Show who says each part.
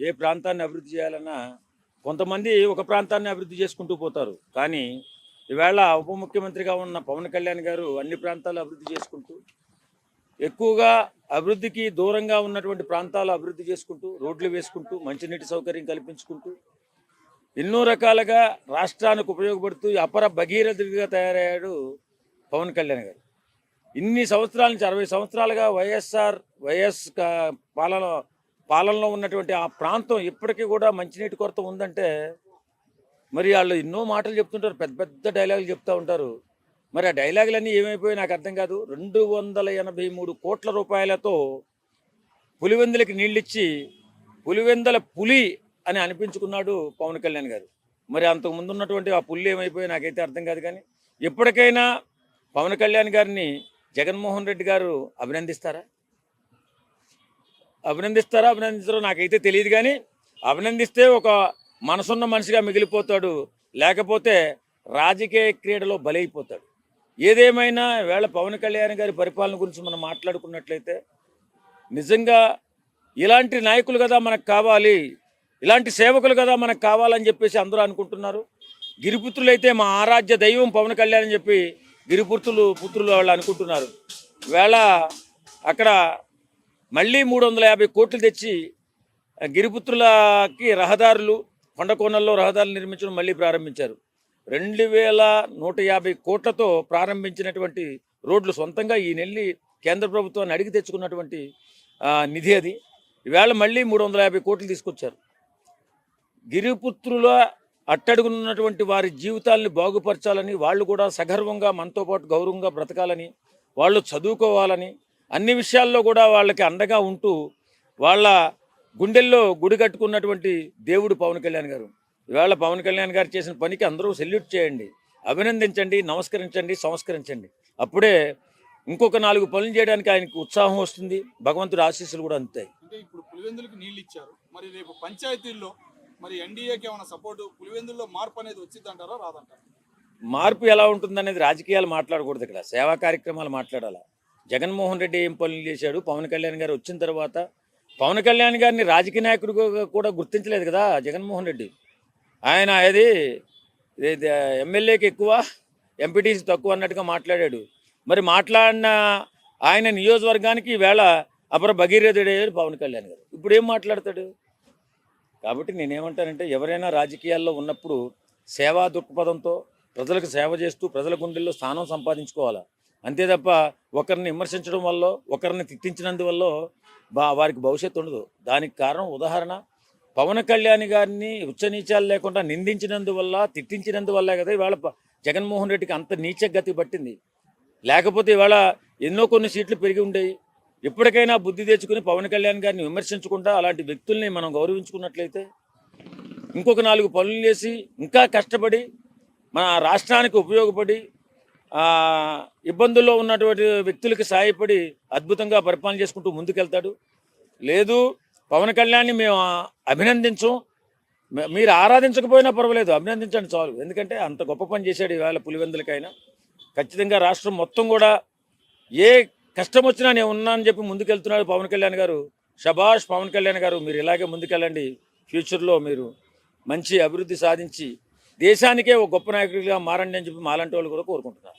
Speaker 1: ఏ ప్రాంతాన్ని అభివృద్ధి చేయాలన్నా కొంతమంది ఒక ప్రాంతాన్ని అభివృద్ధి చేసుకుంటూ పోతారు. కానీ ఈవేళ ఉప ముఖ్యమంత్రిగా ఉన్న పవన్ కళ్యాణ్ గారు అన్ని ప్రాంతాలు అభివృద్ధి చేసుకుంటూ, ఎక్కువగా అభివృద్ధికి దూరంగా ఉన్నటువంటి ప్రాంతాలు అభివృద్ధి చేసుకుంటూ, రోడ్లు వేసుకుంటూ, మంచినీటి సౌకర్యం కల్పించుకుంటూ, ఎన్నో రకాలుగా రాష్ట్రానికి ఉపయోగపడుతూ అపర భగీరథుడిగా తయారయ్యాడు పవన్ కళ్యాణ్ గారు. ఇన్ని సంవత్సరాల నుంచి 60 సంవత్సరాలుగా వైఎస్ పాలనలో ఉన్నటువంటి ఆ ప్రాంతం ఇప్పటికీ కూడా మంచినీటి కొరత ఉందంటే, మరి వాళ్ళు ఎన్నో మాటలు చెప్తుంటారు, పెద్ద పెద్ద డైలాగులు చెప్తూ ఉంటారు. మరి ఆ డైలాగులన్నీ ఏమైపోయి నాకు అర్థం కాదు. 283 కోట్ల రూపాయలతో పులివెందులకి నీళ్ళిచ్చి పులివెందుల పులి అని అనిపించుకున్నాడు పవన్ కళ్యాణ్ గారు. మరి అంతకుముందు ఉన్నటువంటి ఆ పులి ఏమైపోయి నాకైతే అర్థం కాదు. కానీ ఎప్పటికైనా పవన్ కళ్యాణ్ గారిని జగన్మోహన్ రెడ్డి గారు అభినందిస్తారో నాకైతే తెలియదు. కానీ అభినందిస్తే ఒక మనసున్న మనిషిగా మిగిలిపోతాడు, లేకపోతే రాజకీయ క్రీడలో బలైపోతాడు. ఏదేమైనా వేళ పవన్ కళ్యాణ్ గారి పరిపాలన గురించి మనం మాట్లాడుకున్నట్లయితే, నిజంగా ఇలాంటి నాయకులు కదా మనకు కావాలి, ఇలాంటి సేవకులు కదా మనకు కావాలని చెప్పేసి అందరూ అనుకుంటున్నారు. గిరిపుత్రులైతే మా ఆరాధ్య దైవం పవన్ కళ్యాణ్ అని చెప్పి పుత్రులు వాళ్ళు అనుకుంటున్నారు. వేళ అక్కడ మళ్ళీ 350 కోట్లు తెచ్చి గిరిపుత్రులకి రహదారులు, కొండకోనల్లో రహదారులు నిర్మించడం మళ్ళీ ప్రారంభించారు. 2150 కోట్లతో ప్రారంభించినటువంటి రోడ్లు సొంతంగా ఈ నెల్లి కేంద్ర ప్రభుత్వాన్ని అడిగి తెచ్చుకున్నటువంటి నిధి అది. ఈవేళ మళ్ళీ 350 కోట్లు తీసుకొచ్చారు. గిరిపుత్రుల అట్టడుగున్నటువంటి వారి జీవితాలని బాగుపరచాలని, వాళ్ళు కూడా సగర్వంగా మనతో పాటు గౌరవంగా బ్రతకాలని, వాళ్ళు చదువుకోవాలని, అన్ని విషయాల్లో కూడా వాళ్ళకి అండగా ఉంటూ వాళ్ళ గుండెల్లో గుడి కట్టుకున్నటువంటి దేవుడు పవన్ కళ్యాణ్ గారు. ఈవేళ పవన్ కళ్యాణ్ గారు చేసిన పనికి అందరూ సెల్యూట్ చేయండి, అభినందించండి, నమస్కరించండి, సంస్కరించండి. అప్పుడే ఇంకొక 4 పనులు చేయడానికి ఆయనకు ఉత్సాహం వస్తుంది. భగవంతుడి ఆశీస్సులు కూడా అందుతాయి.
Speaker 2: అంటే ఇప్పుడు పులివెందులకు నీళ్ళు ఇచ్చారు, మరి రేపు పంచాయతీల్లో మరి ఎన్డీఏకి ఏమైనా సపోర్ట్, పులివెందుల్లో మార్పు అనేది వచ్చిందంటారా రాదంటారా?
Speaker 1: మార్పు ఎలా ఉంటుందనేది రాజకీయాలు మాట్లాడకూడదు, ఇక్కడ సేవా కార్యక్రమాలు మాట్లాడాలి. జగన్మోహన్ రెడ్డి ఏం పనులు చేశాడు, పవన్ కళ్యాణ్ గారు వచ్చిన తర్వాత పవన్ కళ్యాణ్ గారిని రాజకీయ నాయకుడిగా కూడా గుర్తించలేదు కదా జగన్మోహన్ రెడ్డి. ఆయన అది ఎమ్మెల్యేకి ఎక్కువ, ఎంపీటీసీ తక్కువ అన్నట్టుగా మాట్లాడాడు. మరి మాట్లాడిన ఆయన నియోజకవర్గానికి ఈవేళ అపర భగీరథుడే పవన్ కళ్యాణ్ గారు. ఇప్పుడు ఏం మాట్లాడతాడు? కాబట్టి నేనేమంటానంటే, ఎవరైనా రాజకీయాల్లో ఉన్నప్పుడు సేవా దృక్పథంతో ప్రజలకు సేవ చేస్తూ ప్రజల గుండెల్లో స్థానం సంపాదించుకోవాలి. అంతే తప్ప ఒకరిని విమర్శించడం వల్ల, ఒకరిని తిట్టించినందువల్ల వారికి భవిష్యత్తు ఉండదు. దానికి కారణం ఉదాహరణ పవన్ కళ్యాణ్ గారిని ఉచ్చనీచాలు లేకుండా నిందించినందువల్ల, తిట్టించినందువల్లే కదా ఇవాళ జగన్మోహన్ రెడ్డికి అంత నీచ గతి పట్టింది. లేకపోతే ఇవాళ ఎన్నో కొన్ని సీట్లు పెరిగి ఉండేవి. ఎప్పటికైనా బుద్ధి తెచ్చుకుని పవన్ కళ్యాణ్ గారిని విమర్శించకుండా అలాంటి వ్యక్తుల్ని మనం గౌరవించుకున్నట్లయితే, ఇంకొక 4 పనులు చేసి ఇంకా కష్టపడి మన రాష్ట్రానికి ఉపయోగపడి ఇబ్బందుల్లో ఉన్నటువంటి వ్యక్తులకి సాయపడి అద్భుతంగా పరిపాలన చేసుకుంటూ ముందుకెళ్తాడు. లేదు పవన్ కళ్యాణ్ని మేము అభినందించం, మీరు ఆరాధించకపోయినా పర్వాలేదు, అభినందించండి చాలు. ఎందుకంటే అంత గొప్ప పని చేశాడు ఈవేళ పులివెందులకైనా. ఖచ్చితంగా రాష్ట్రం మొత్తం కూడా ఏ కష్టం వచ్చినా నేను ఉన్నా అని చెప్పి ముందుకెళ్తున్నాడు పవన్ కళ్యాణ్ గారు. శభాష్ పవన్ కళ్యాణ్ గారు, మీరు ఇలాగే ముందుకెళ్ళండి. ఫ్యూచర్లో మీరు మంచి అభివృద్ధి సాధించి దేశానికే ఒక గొప్ప నాయకుడిగా మారండి అని చెప్పి మాలాంటి వాళ్ళు కూడా కోరుకుంటున్నారు.